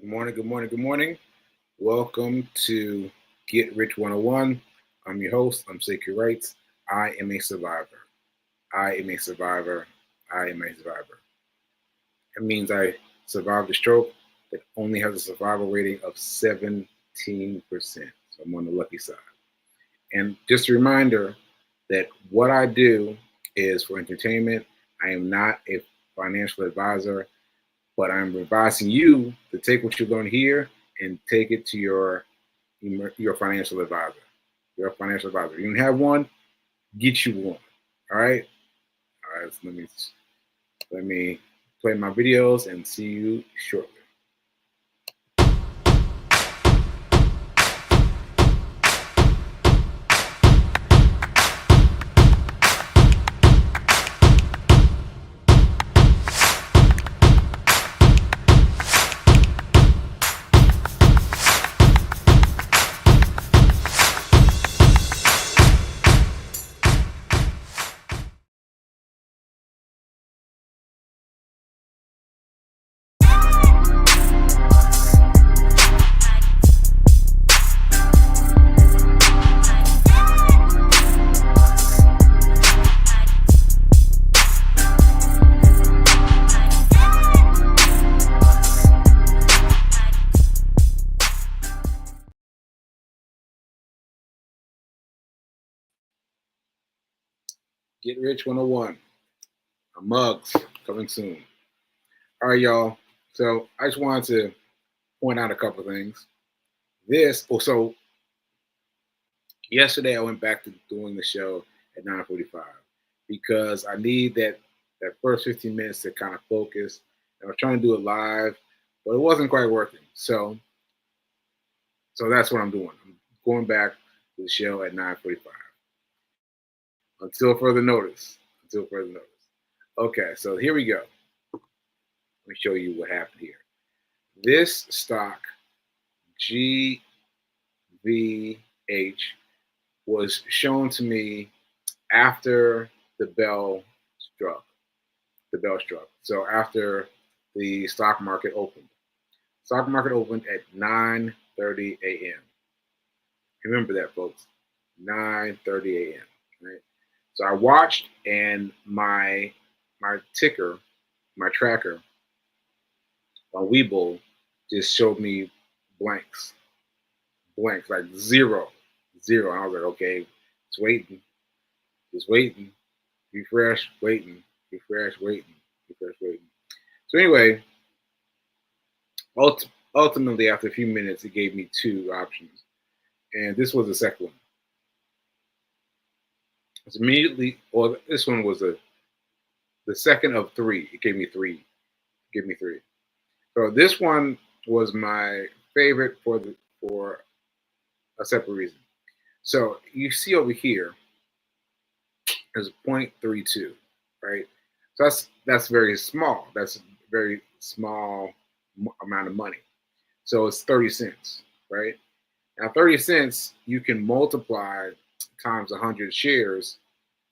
Good morning, good morning, good morning. Welcome to Get Rich 101. I'm your host. I'm Sekouwrites. Rights. I am a survivor. I am a survivor. I am a survivor. That means I survived a stroke that only has a survival rating of 17%. So I'm on the lucky side. And just a reminder that what I do is for entertainment. I am not a financial advisor, but I'm advising you to take what you learn here and take it to your financial advisor. Your financial advisor. You don't have one, get you one. All right. All right. So let me play my videos and see you shortly. Get Rich 101. Mugs coming soon. All right, y'all. So I just wanted to point out a couple of things. So yesterday I went back to doing the show at 9:45 because I need that first 15 minutes to kind of focus. I was trying to do it live, but it wasn't quite working. So that's what I'm doing. I'm going back to the show at 9:45 until further notice. Until further notice. Okay, so here we go. Let me show you what happened here. This stock, GVH, was shown to me after the bell struck. So after the stock market opened. Stock market opened at 9:30 a.m. Remember that, folks. 9:30 a.m. Right? So I watched, and my ticker, my tracker on Webull just showed me blanks, like zero. And I was like, okay, it's waiting, just waiting, refresh, waiting, refresh, waiting, refresh, waiting. So anyway, ultimately, after a few minutes, it gave me two options, and this was the second one. It's immediately, or this one was the second of three. It gave me three. So this one was my favorite for a separate reason. So you see over here, there's 0.32, right? So that's very small. That's a very small amount of money. So it's 30 cents, right? Now 30 cents you can multiply times 100 shares,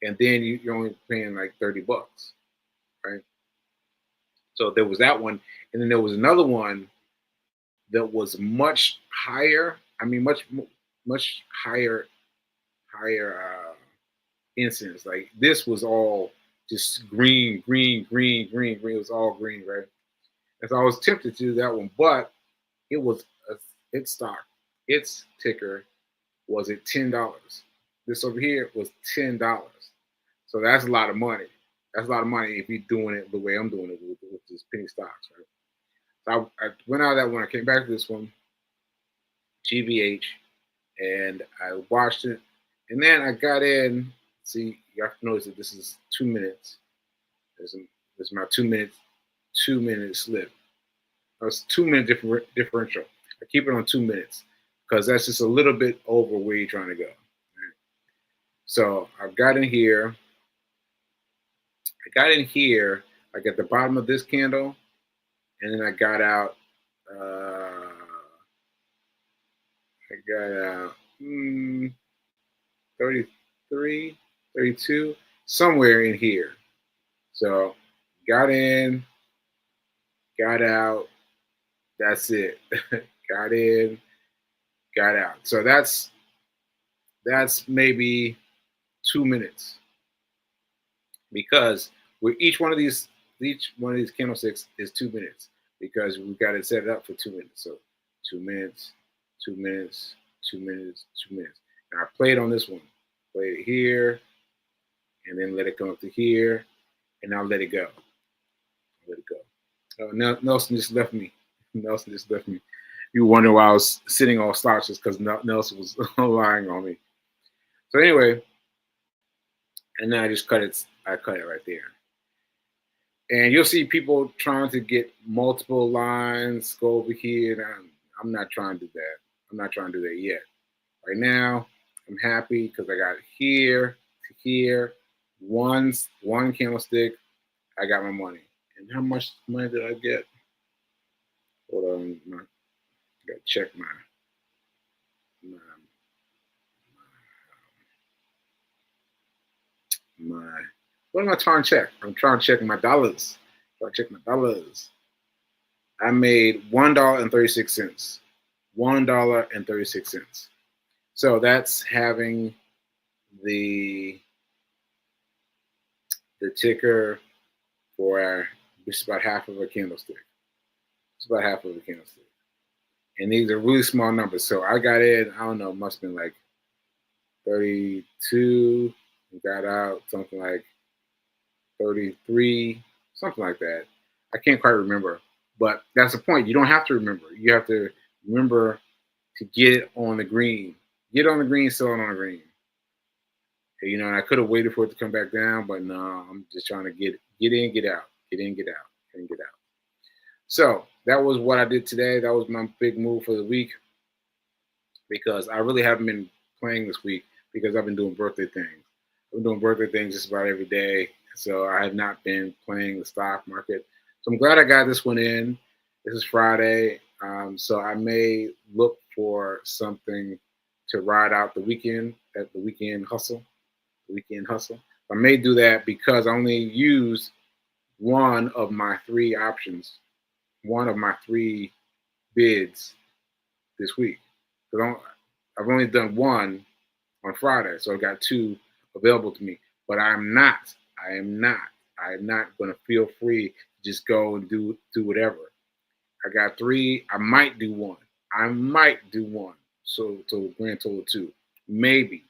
and then you're only paying like $30, right? So there was that one, and then there was another one that was much higher. I mean, much higher incidence. Like this was all just green. It was all green, right? And so I was tempted to do that one, but it was its stock, its ticker was at $10. This over here was $10. So that's a lot of money. That's a lot of money if you're doing it the way I'm doing it with this penny stocks, right? So I went out of that one. I came back to this one, GVH, and I watched it. And then I got in. See, you have to notice that this is 2 minutes. This is my 2 minute slip. That's 2 minute differential. I keep it on 2 minutes because that's just a little bit over where you're trying to go. Right? So I got in here. Like at the bottom of this candle, and then I got out. I got out 33, 32, somewhere in here. So got in, got out, That's it. Got in, got out. So that's maybe 2 minutes, because with each one of these candlesticks is 2 minutes, because we've got to set it up for 2 minutes. So 2 minutes, 2 minutes, 2 minutes, 2 minutes. Now I played on this one, played it here, and then let it come up to here, and now let it go. Let it go. Now Nelson just left me. Nelson just left me. You wonder why I was sitting all slouches, because Nelson was lying on me. So anyway, and then I just cut it. I cut it right there. And you'll see people trying to get multiple lines, go over here. And I'm not trying to do that. I'm not trying to do that yet. Right now, I'm happy because I got here to here, one candlestick. I got my money. And how much money did I get? Hold on, I gotta check my what am I trying to check? I'm trying to check my dollars. I made $1.36. $1.36. So that's having the ticker for just about half of a candlestick. It's about half of a candlestick. And these are really small numbers. So I got in, I don't know, must have been like 32, and got out something like 33, something like that. I can't quite remember. But that's the point. You don't have to remember. You have to remember to get it on the green. Get on the green, sell it on the green. You know, and I could have waited for it to come back down, but no, I'm just trying to get in, get out, get in, get out, and get out. So that was what I did today. That was my big move for the week, because I really haven't been playing this week because I've been doing birthday things. I've been doing birthday things just about every day. So I have not been playing the stock market. So I'm glad I got this one in. This is Friday. So I may look for something to ride out the weekend, at the weekend hustle. I may do that because I only used one of my three options, one of my three bids this week. So I've only done one on Friday, so I got two available to me. But I am not going to feel free to just go and do whatever. I got three. I might do one. So grand total of two, maybe.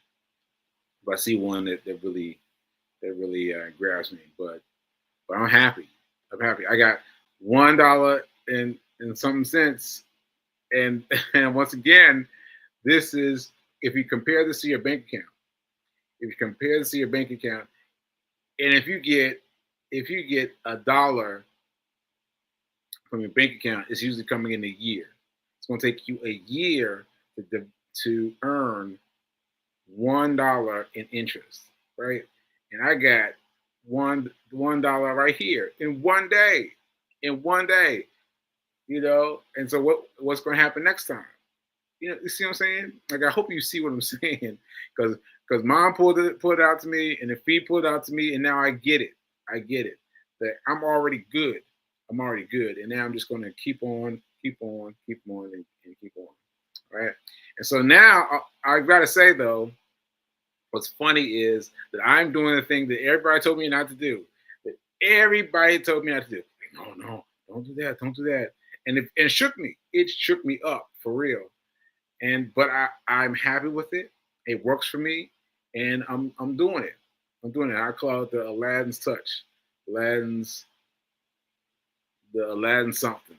If I see one that really grabs me, but I'm happy. I got $1 and some cents, and once again, this is, if you compare this to your bank account. And if you get $1 from your bank account, it's usually coming in a year. It's going to take you a year to earn $1 in interest, right? And I got $1 right here in one day. You know, and so what's going to happen next time? You know, you see what I'm saying? Like, I hope you see what I'm saying, because mom pulled it out to me, and the fee pulled it out to me, and now I get it. That I'm already good, and now I'm just going to keep on, and keep on. Right? And so now I got to say, though, what's funny is that I'm doing the thing that everybody told me not to do. No, don't do that. And it shook me. It shook me up for real. But I'm happy with it. It works for me, and I'm doing it. I call it the Aladdin's touch. Aladdin something.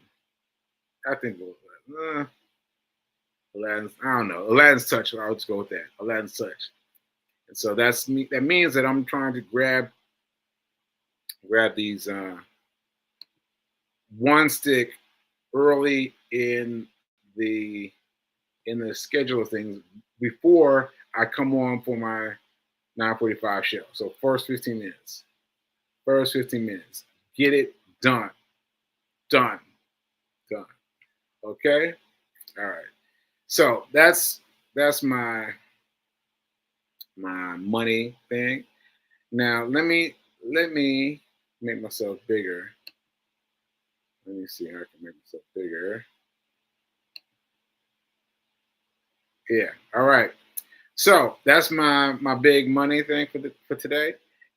I think it was Aladdin's. I don't know. Aladdin's touch. I'll just go with that. Aladdin's touch. And so that's me. That means that I'm trying to grab these one stick early in the schedule of things before I come on for my 9:45 show. So first 15 minutes. Get it done. Okay? All right. So that's my money thing. Now let me make myself bigger. Let me see how I can make myself bigger. Yeah. All right. So that's my big money thing for today.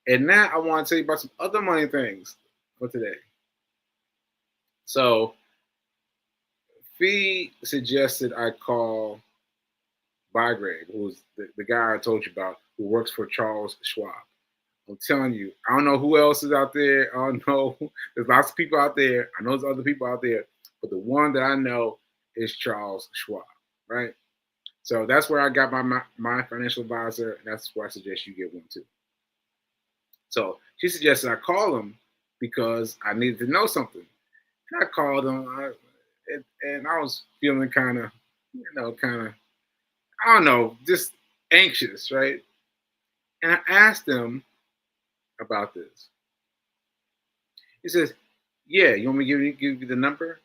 And now I want to tell you about some other money things for today. So Fee suggested I call Bygrave, who's the guy I told you about, who works for Charles Schwab. I'm telling you, I don't know who else is out there. I don't know. There's lots of people out there. I know there's other people out there, but the one that I know is Charles Schwab, right? So that's where I got my financial advisor, and that's where I suggest you get one too. So she suggested I call him because I needed to know something. And I called him, and I was feeling kind of, I don't know, just anxious, right? And I asked him about this. He says, "Yeah, you want me to give you the number?"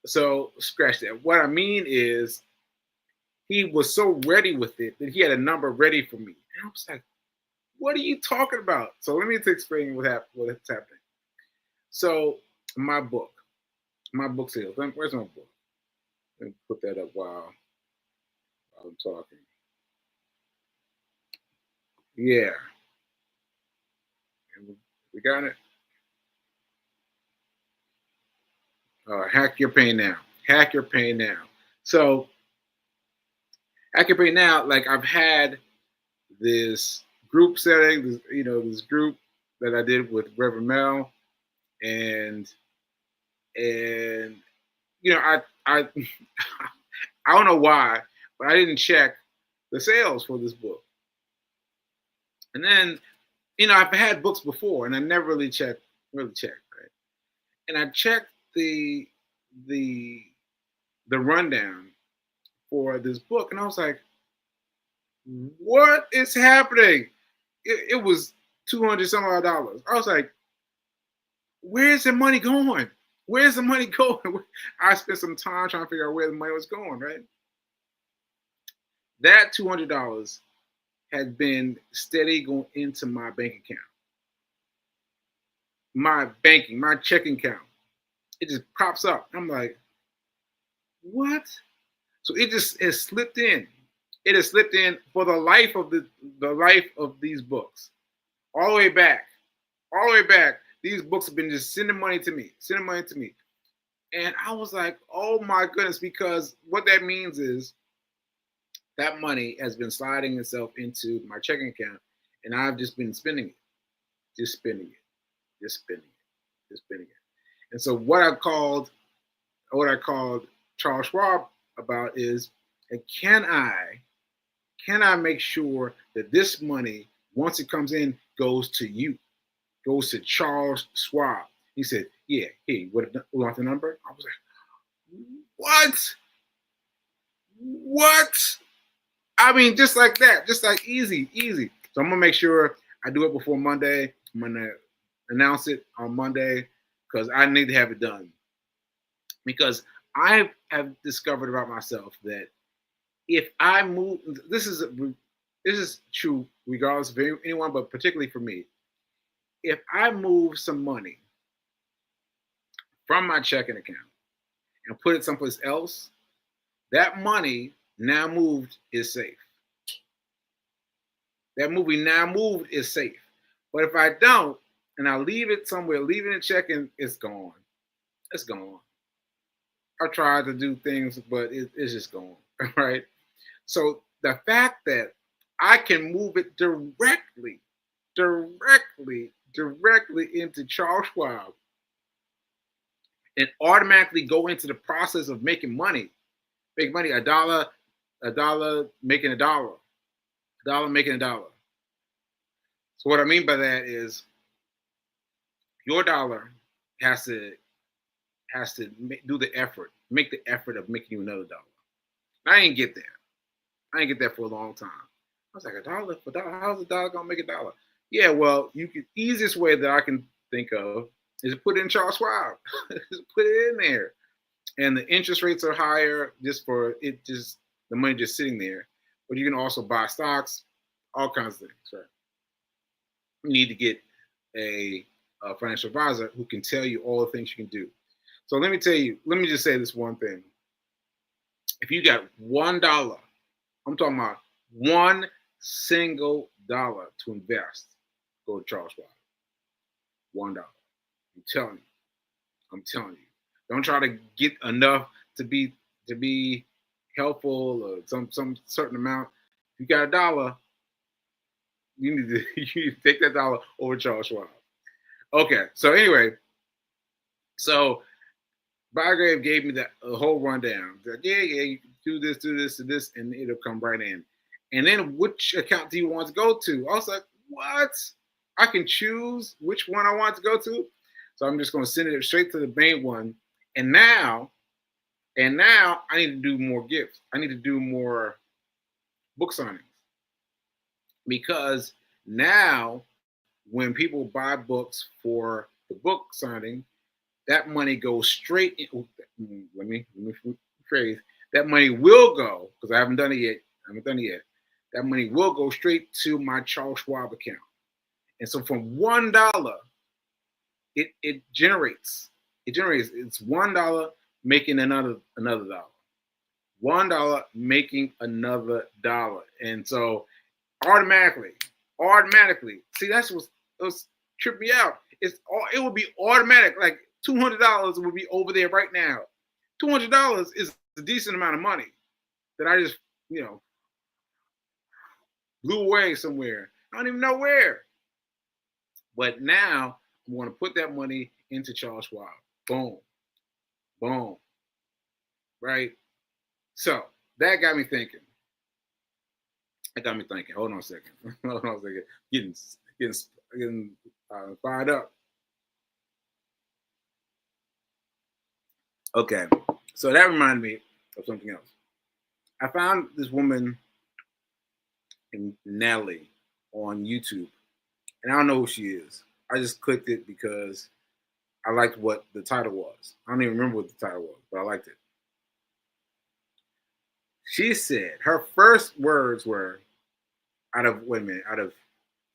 So scratch that. What I mean is, he was so ready with it that he had a number ready for me. And I was like, "What are you talking about?" So let me explain what's happening. So my book sales. Where's my book? Let me put that up while I'm talking. Yeah, we got it. Hack your pain now. Hack your pain now. So hack your pain now. Like I've had this group setting, this group that I did with Reverend Mel, and I I I don't know why, but I didn't check the sales for this book. And then, I've had books before, and I never really checked, right? And I checked the the the rundown for this book, and I was like, "What is happening?" It was $200 some odd dollars. I was like, "Where's the money going? Where's the money going?" I spent some time trying to figure out where the money was going. Right, that $200 had been steady going into my bank account, my checking account. It just pops up. I'm like, what? So it has slipped in. It has slipped in for the life of the life of these books, all the way back, all the way back. These books have been just sending money to me, and I was like, oh my goodness, because what that means is that money has been sliding itself into my checking account, and I've just been spending it, just spending it, just spending it, just spending it. And so what I called Charles Schwab about is, can I make sure that this money, once it comes in, goes to you, goes to Charles Schwab? He said, yeah, hey, what want the number? I was like, what? What? I mean, just like that, just like easy. So I'm gonna make sure I do it before Monday. I'm gonna announce it on Monday because I need to have it done. Because I have discovered about myself that if I move, this is true regardless of anyone, but particularly for me. If I move some money from my checking account and put it someplace else, that money now moved is safe. That movie now moved is safe. But if I don't, and I leave it somewhere, leave it in checking, it's gone. It's gone. I tried to do things, but it's just gone. Right? So the fact that I can move it directly into Charles Schwab and automatically go into the process of making money, a dollar making a dollar, making a dollar. So what I mean by that is your dollar has to do the effort, make the effort of making you another dollar. I didn't get that. I didn't get that for a long time. I was like, a dollar for dollar? How's a dollar gonna make a dollar? Yeah, well, easiest way that I can think of is to put it in Charles Schwab. Just put it in there. And the interest rates are higher just for it, just the money just sitting there. But you can also buy stocks, all kinds of things, right? You need to get a financial advisor who can tell you all the things you can do. So let me just say this one thing. If you got $1 I'm talking about $1 single to invest. Go to Charles Schwab. $1. I'm telling you. I'm telling you. Don't try to get enough to be helpful or some certain amount. If you got $1, you need to take that $1 over Charles Schwab. Okay, so anyway, so Bygrave gave me a whole rundown. Like, yeah, you can do this, and it'll come right in. And then which account do you want to go to? I was like, what? I can choose which one I want to go to. So I'm just going to send it straight to the main one. And now I need to do more gifts. I need to do more book signings. Because now when people buy books for the book signing, that money goes straight in. Let me rephrase. That money will go, because I haven't done it yet. That money will go straight to my Charles Schwab account. And so from $1, it generates. It's $1 making another dollar. $1 making another dollar. And so automatically. See, that's what's tripped me out. It would be automatic. Like $200 would be over there right now. $200 is a decent amount of money that I just, blew away somewhere. I don't even know where. But now I'm going to put that money into Charles Schwab. Boom. Boom. Right? So that got me thinking. Hold on a second. Getting fired up. Okay. So that reminded me of something else. I found this woman named Natalie on YouTube. And I don't know who she is. I just clicked it because I liked what the title was. I don't even remember what the title was, but I liked it. She said her first words were, out of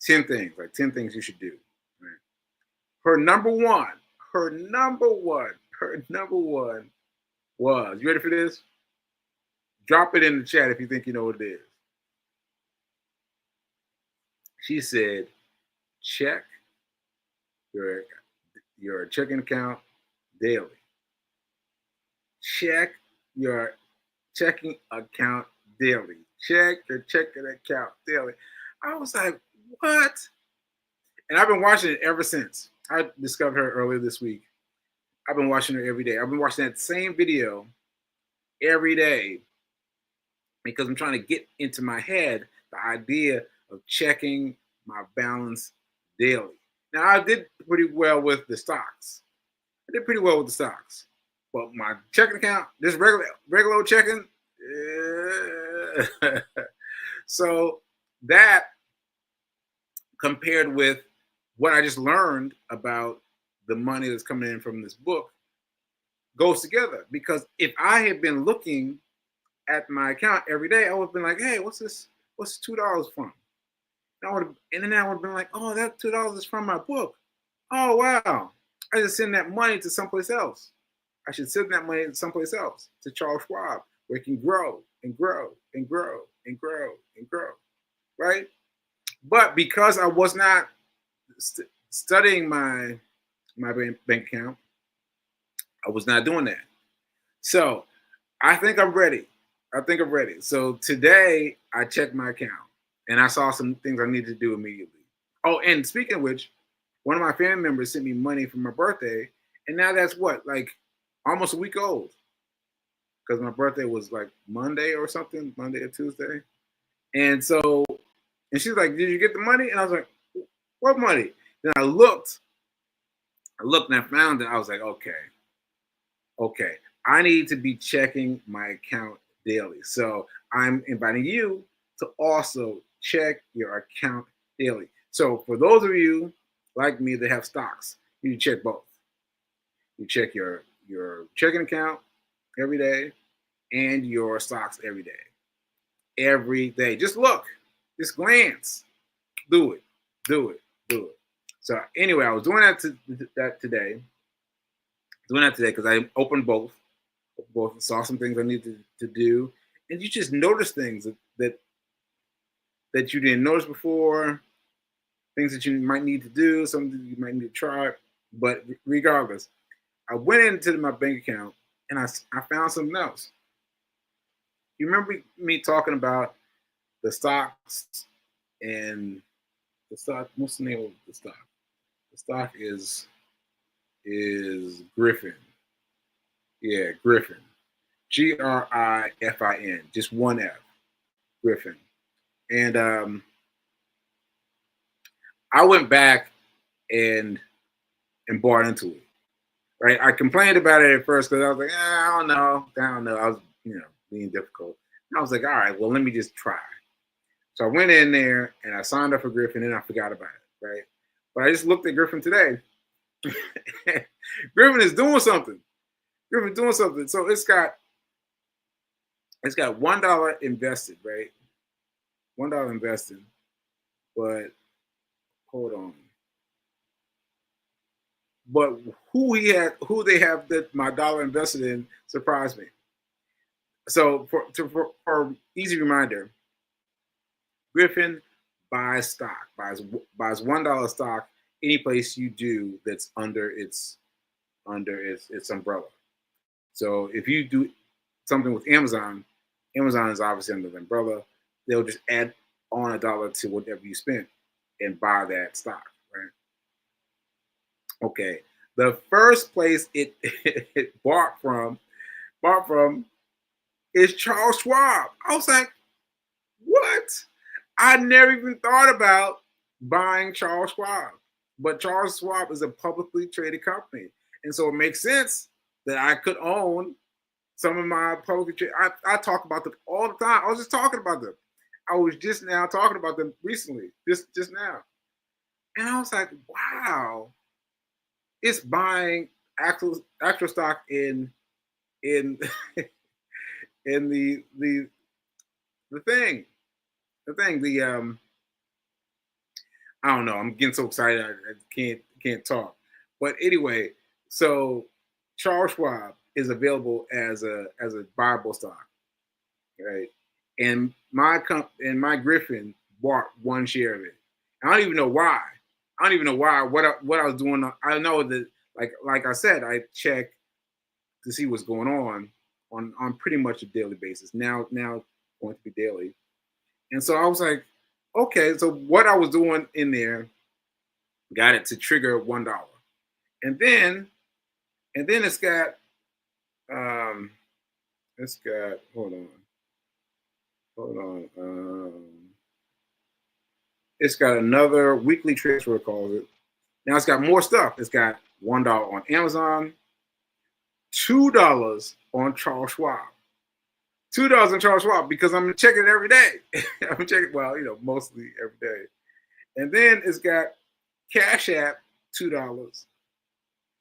10 things, like 10 things you should do. Right? Her number one was, you ready for this? Drop it in the chat if you think you know what it is. She said, check your checking account daily. Check your checking account daily. Check your checking account daily. I was like, what? And I've been watching it ever since. I discovered her earlier this week. I've been watching her every day. I've been watching that same video every day because I'm trying to get into my head the idea of checking my balance daily. Now, I did pretty well with the stocks. But my checking account, just regular checking, so that compared with what I just learned about the money that's coming in from this book goes together. Because if I had been looking at my account every day, I would have been like, hey, what's this? What's $2 from? And then I would have been like, oh, that $2 is from my book. Oh, wow. I just send that money to someplace else. I should send that money to someplace else, to Charles Schwab, where it can grow and grow and grow and grow and grow, right? But because I was not studying my bank account, I was not doing that. So I think I'm ready. So today I checked my account and I saw some things I needed to do immediately. Oh, and speaking of which, one of my family members sent me money for my birthday, and now that's like almost a week old, because my birthday was like Monday or something, Monday or Tuesday. And she's like, did you get the money? And I was like, what money? Then I looked and I found it. I was like, okay, I need to be checking my account daily. So I'm inviting you to also check your account daily. So for those of you like me that have stocks, you check both. You check your checking account every day and your stocks every day. Every day. Just look. Just glance. Do it. So anyway, I was doing that today. Because I opened both. Saw some things I needed to do. And you just notice things that that you didn't notice before, things that you might need to do, something you might need to try. But regardless, I went into my bank account and I found something else. You remember me talking about the stocks and the stock? What's the name of the stock? The stock is Griffin. Yeah, Griffin. Grifin. Just one F. Griffin. And I went back and bought into it. Right. I complained about it at first because I was like, I don't know. I was, being difficult. And I was like, all right, well, let me just try. So I went in there and I signed up for Griffin and I forgot about it. Right. But I just looked at Griffin today. Griffin is doing something. Griffin doing something. So it's got $1 invested, right? $1 invested. But hold on. But who they have that my dollar invested in surprised me. So for easy reminder, Griffin buys stock, buys $1 stock any place you do that's under its umbrella. So if you do something with Amazon is obviously under the umbrella. They'll just add on $1 to whatever you spent and buy that stock, right? Okay. The first place it bought from is Charles Schwab. I was like, what? I never even thought about buying Charles Schwab. But Charles Schwab is a publicly traded company. And so it makes sense that I could own some of my publicly traded. I talk about them all the time. I was just talking about them. I was just now talking about them recently, just now. And I was like, wow, it's buying actual stock in in the thing. I don't know. I'm getting so excited I can't talk. But anyway, so Charles Schwab is available as a buyable stock, right? And my Griffin bought one share of it. I don't even know why. What I was doing. I know that like I said, I check to see what's going on pretty much a daily basis. Now going to be daily. And so I was like, okay, so what I was doing in there got it to trigger $1. And then it's got hold on. It's got another weekly transfer, calls it. Now it's got more stuff. It's got $1 on Amazon, $2 on Charles Schwab. $2 on Charles Schwab because I'm checking it every day. I'm checking, mostly every day. And then it's got Cash App, $2,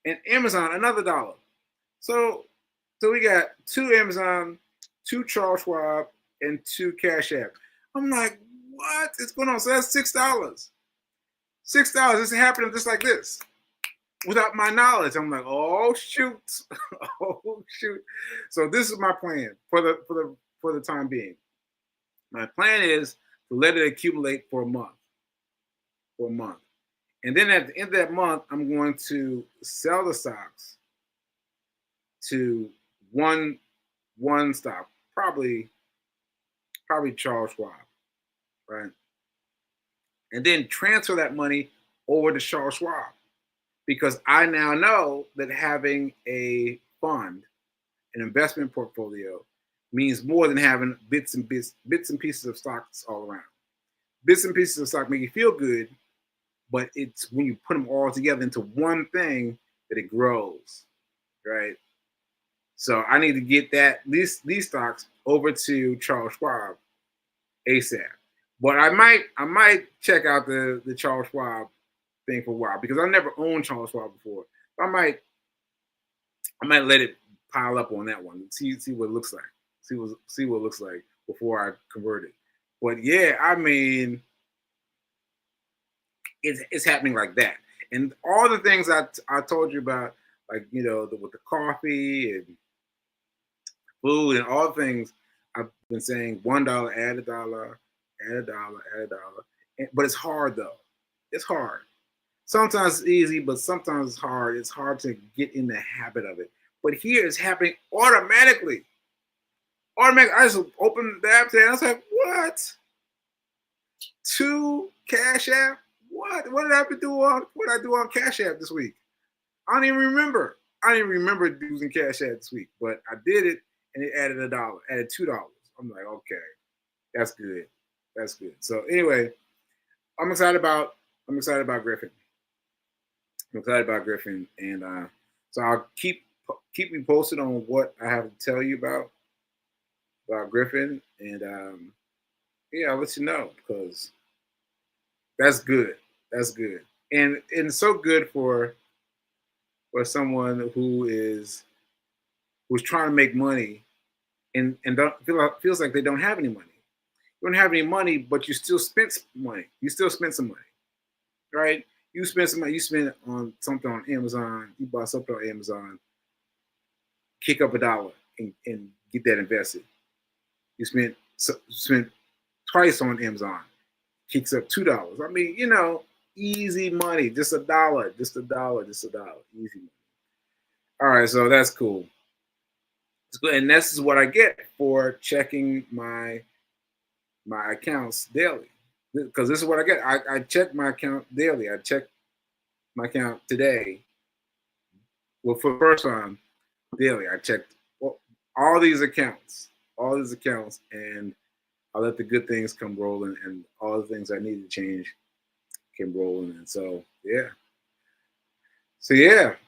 and Amazon, another $1. So we got 2 Amazon, 2 Charles Schwab, and 2 Cash App. I'm like, what is going on? So that's $6. $6. This is happening just like this, without my knowledge. I'm like, oh shoot, oh shoot. So this is my plan for the time being. My plan is to let it accumulate for a month. And then at the end of that month, I'm going to sell the stocks to one stock, probably Charles Schwab, right? And then transfer that money over to Charles Schwab, because I now know that having a fund, an investment portfolio, means more than having bits and pieces of stocks all around. Bits and pieces of stock make you feel good, but it's when you put them all together into one thing that it grows, right? So I need to get these stocks over to Charles Schwab ASAP. But I might check out the Charles Schwab thing for a while, because I never owned Charles Schwab before. I might let it pile up on that one and see what it looks like. See what it looks like before I convert it. But yeah, I mean, it's happening like that. And all the things I told you about, like, with the coffee and food and all the things, I've been saying $1, add a dollar, add a dollar, add a dollar. But it's hard though. It's hard. Sometimes it's easy, but sometimes it's hard. It's hard to get in the habit of it. But here it's happening automatically. Automatically. I just opened the app today and I was like, what? 2 Cash App? What? What did I have to do on what did I do on Cash App this week? I don't even remember. I didn't even remember using Cash App this week, but I did it and it added a dollar, added $2. I'm like, okay, that's good. That's good. So anyway, I'm excited about Griffin. I'm excited about Griffin, and so I'll keep me posted on what I have to tell you about Griffin, and yeah, I'll let you know because that's good. That's good, and it's so good for someone who's trying to make money and don't feels like they don't have any money. You don't have any money, but you still spent money. You still spent some money, right? You spend some money. You spend on something on Amazon. You bought something on Amazon. Kick up a dollar and get that invested. You spent twice on Amazon. Kicks up $2. I mean, easy money. Just a dollar. Just a dollar. Just a dollar. Easy money. All right, so that's cool. It's good, and this is what I get for checking my accounts daily. Because this is what I get. I check my account daily. I check my account today. Well, for the first time daily, I checked all these accounts, and I let the good things come rolling, and all the things I need to change came rolling. And so yeah,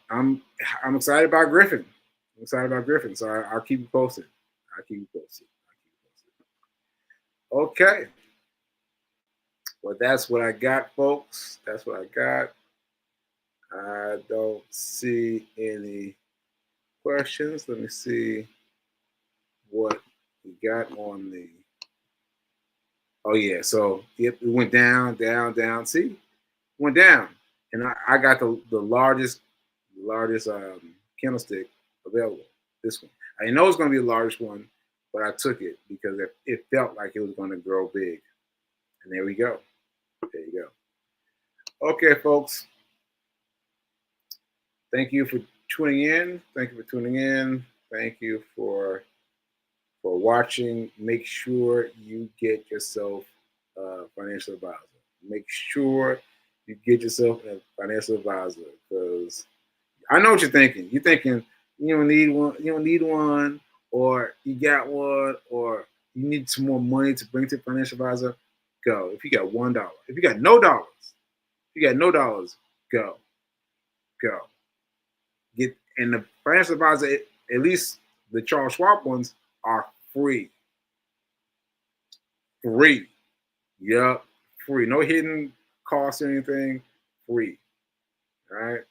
I'm excited about Griffin. I'm excited about Griffin. So I'll keep you posted. Okay. Well, that's what I got, folks. That's what I got. I don't see any questions. Let me see what we got on the. Oh yeah, so it went down, down, down. See, it went down, and I got the largest candlestick available. This one. I didn't know it was going to be the largest one, but I took it because it felt like it was going to grow big, and there we go. There you go. Okay, folks. Thank you for tuning in. Thank you for watching. Make sure you get yourself a financial advisor. Make sure you get yourself a financial advisor because I know what you're thinking. You're thinking you don't need one. You don't need one, or you got one, or you need some more money to bring to the financial advisor. Go. If you got $1, if you got no dollars, go. Get and the financial advisor, at least the Charles Schwab ones, are free. Free. Yep. Free. No hidden costs or anything. Free. All right.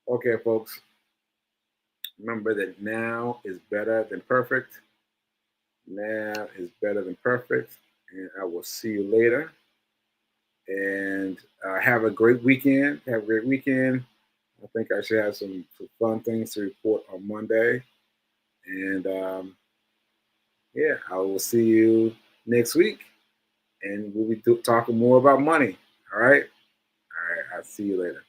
Okay, folks. Remember that now is better than perfect. Now is better than perfect. And I will see you later. And have a great weekend. Have a great weekend. I think I should have some fun things to report on Monday. And yeah, I will see you next week. And we'll be talking more about money. All right. All right. I'll see you later.